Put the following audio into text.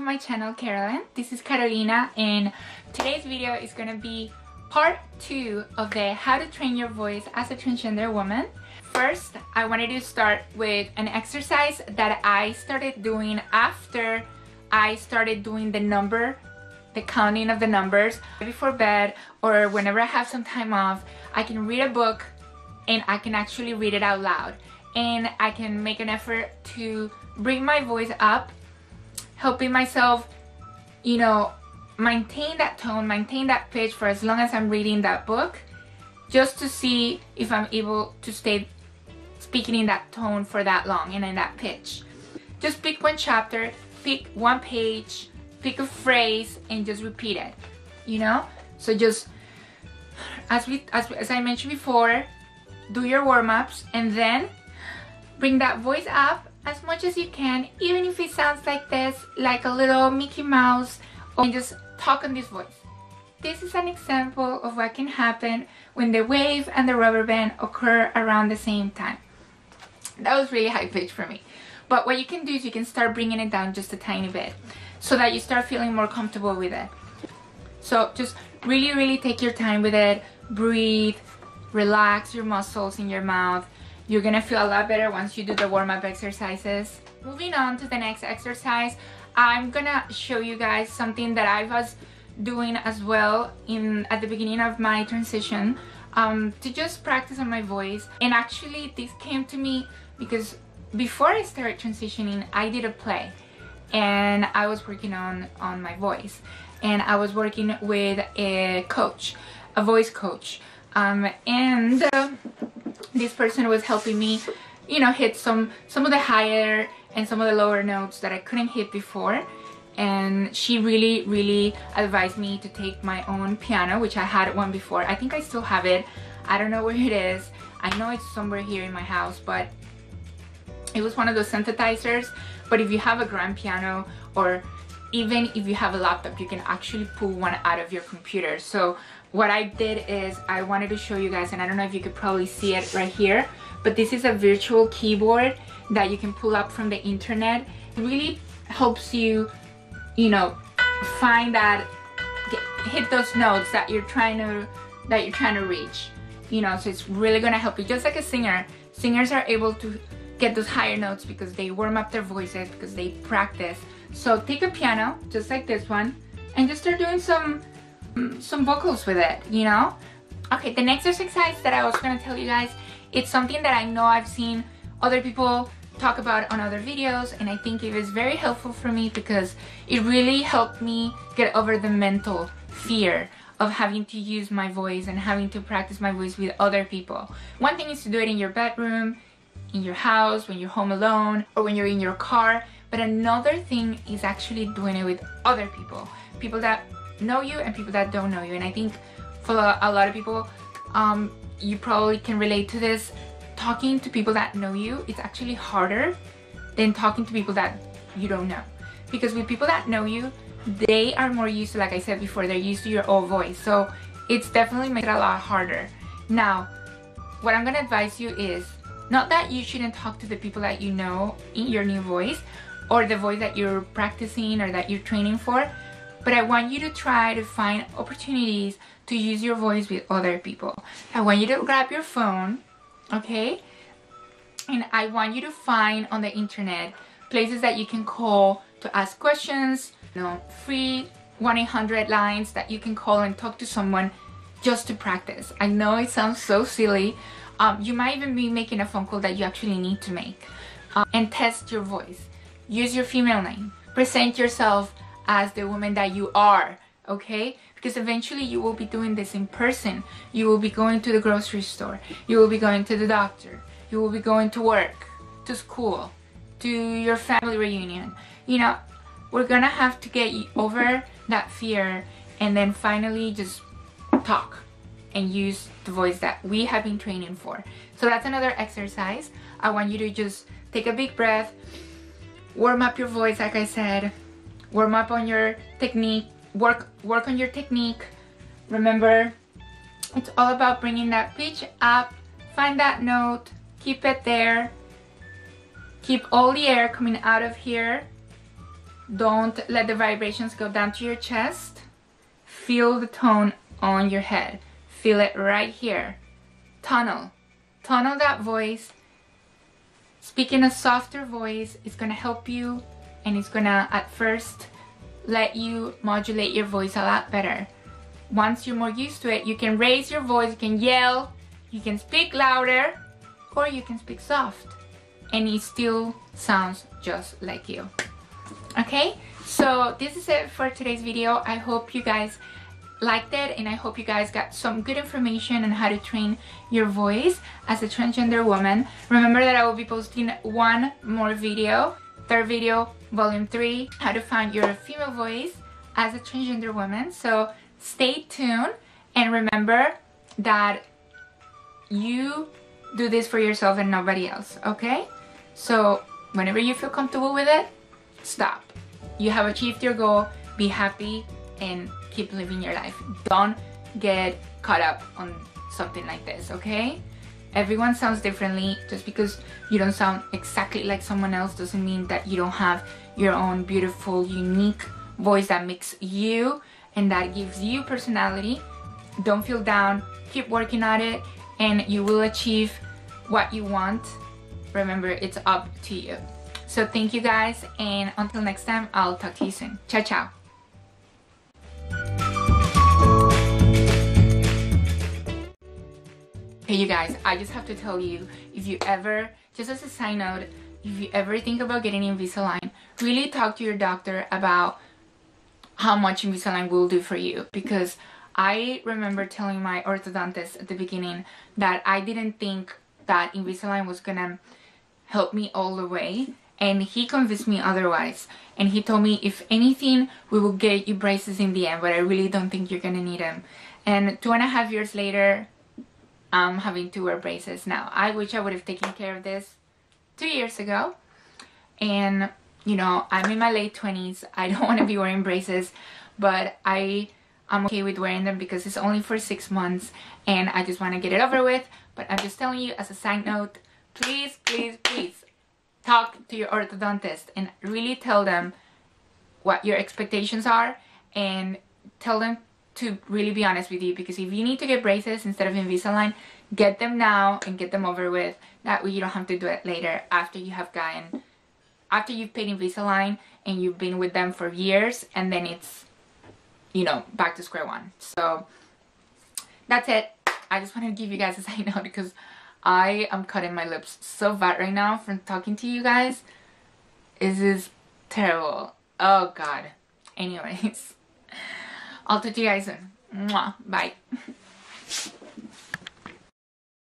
my channel, Carolyn. This is Carolina, and today's video is gonna be part 2 of the how to train your voice as a transgender woman. First, I wanted to start with an exercise that I started doing after I started doing the counting of the numbers before bed, or whenever I have some time off. I can read a book and I can actually read it out loud, and I can make an effort to bring my voice up, helping myself, you know, maintain that tone, maintain that pitch for as long as I'm reading that book, just to see if I'm able to stay speaking in that tone for that long and in that pitch. Just pick one chapter, pick one page, pick a phrase, and just repeat it, you know? So just, as I mentioned before, do your warm-ups and then bring that voice up as much as you can, even if it sounds like this, like a little Mickey Mouse, or just talk on this voice. This is an example of what can happen when the wave and the rubber band occur around the same time. That was really high pitch for me. But what you can do is you can start bringing it down just a tiny bit so that you start feeling more comfortable with it. So just really take your time with it. Breathe, relax your muscles in your mouth. You're gonna feel a lot better once you do the warm-up exercises. Moving on to the next exercise, I'm gonna show you guys something that I was doing as well at the beginning of my transition, to just practice on my voice. And actually this came to me because before I started transitioning, I did a play and I was working on my voice, and I was working with a coach, a voice coach, and this person was helping me, you know, hit some of the higher and some of the lower notes that I couldn't hit before. And she really advised me to take my own piano, which I had one before. I think I still have it. I don't know where it is. I know it's somewhere here in my house, but it was one of those synthesizers. But if you have a grand piano, or even if you have a laptop, you can actually pull one out of your computer. So what I did is I wanted to show you guys, and I don't know if you could probably see it right here, but this is a virtual keyboard that you can pull up from the internet. It really helps you, you know, find that, hit those notes that you're trying to reach, you know. So it's really gonna help you, just like a singer. Singers are able to get those higher notes because they warm up their voices, because they practice. So take a piano just like this one and just start doing some vocals with it, you know. Okay, the next exercise that I was going to tell you guys, it's something that I know I've seen other people talk about on other videos, and I think it was very helpful for me because it really helped me get over the mental fear of having to use my voice and having to practice my voice with other people. One thing is to do it in your bedroom, in your house, when you're home alone, or when you're in your car, but another thing is actually doing it with other people, people that know you and people that don't know you. And I think for a lot of people, you probably can relate to this. Talking to people that know you, it's actually harder than talking to people that you don't know, because with people that know you, they are more used to, like I said before, they're used to your own voice, so it's definitely made it a lot harder. Now what I'm gonna advise you is not that you shouldn't talk to the people that you know in your new voice, or the voice that you're practicing or that you're training for, but I want you to try to find opportunities to use your voice with other people. I want you to grab your phone, okay? And I want you to find on the internet places that you can call to ask questions, you know, free 1-800 lines that you can call and talk to someone just to practice. I know it sounds so silly. You might even be making a phone call that you actually need to make, and test your voice. Use your female name. Present yourself as the woman that you are, okay? Because eventually you will be doing this in person. You will be going to the grocery store. You will be going to the doctor. You will be going to work, to school, to your family reunion. You know, we're gonna have to get over that fear and then finally just talk and use the voice that we have been training for. So that's another exercise. I want you to just take a big breath, warm up your voice, like I said, warm up on your technique, work on your technique. Remember, it's all about bringing that pitch up, find that note, keep it there, keep all the air coming out of here, Don't let the vibrations go down to your chest. Feel the tone on your head. Feel it right here. Tunnel that voice. Speak in a softer voice is gonna help you, and it's gonna at first let you modulate your voice a lot better. Once you're more used to it, you can raise your voice, you can yell, you can speak louder, or you can speak soft, and it still sounds just like you. Okay, so this is it for today's video. I hope you guys liked it, and I hope you guys got some good information on how to train your voice as a transgender woman. Remember that I will be posting one more video, third video, volume 3, how to find your female voice as a transgender woman. So stay tuned, and remember that you do this for yourself and nobody else, okay? So whenever you feel comfortable with it, stop. You have achieved your goal, be happy, and keep living your life. Don't get caught up on something like this, okay? Everyone sounds differently. Just because you don't sound exactly like someone else doesn't mean that you don't have your own beautiful, unique voice that makes you and that gives you personality. Don't feel down. Keep working at it, and you will achieve what you want. Remember, it's up to you. So thank you guys, and until next time, I'll talk to you soon. Ciao, ciao. Hey you guys, I just have to tell you, if you ever, just as a side note, if you ever think about getting Invisalign, really talk to your doctor about how much Invisalign will do for you. Because I remember telling my orthodontist at the beginning that I didn't think that Invisalign was gonna help me all the way, and he convinced me otherwise. And he told me, if anything, we will get you braces in the end, but I really don't think you're gonna need them. And 2.5 years later, I'm having to wear braces now. I wish I would have taken care of this 2 years ago. And you know, I'm in my late 20s. I don't want to be wearing braces, but I'm okay with wearing them because it's only for 6 months and I just want to get it over with. But I'm just telling you as a side note, please, please, please talk to your orthodontist and really tell them what your expectations are, and tell them to really be honest with you. Because if you need to get braces instead of Invisalign, get them now and get them over with. That way you don't have to do it later after you have after you've paid Invisalign and you've been with them for years, and then it's, you know, back to square one. So that's it. I just wanted to give you guys a side note because I am cutting my lips so bad right now from talking to you guys. This is terrible. Oh god. Anyways, I'll talk to you guys soon. Mwah. Bye.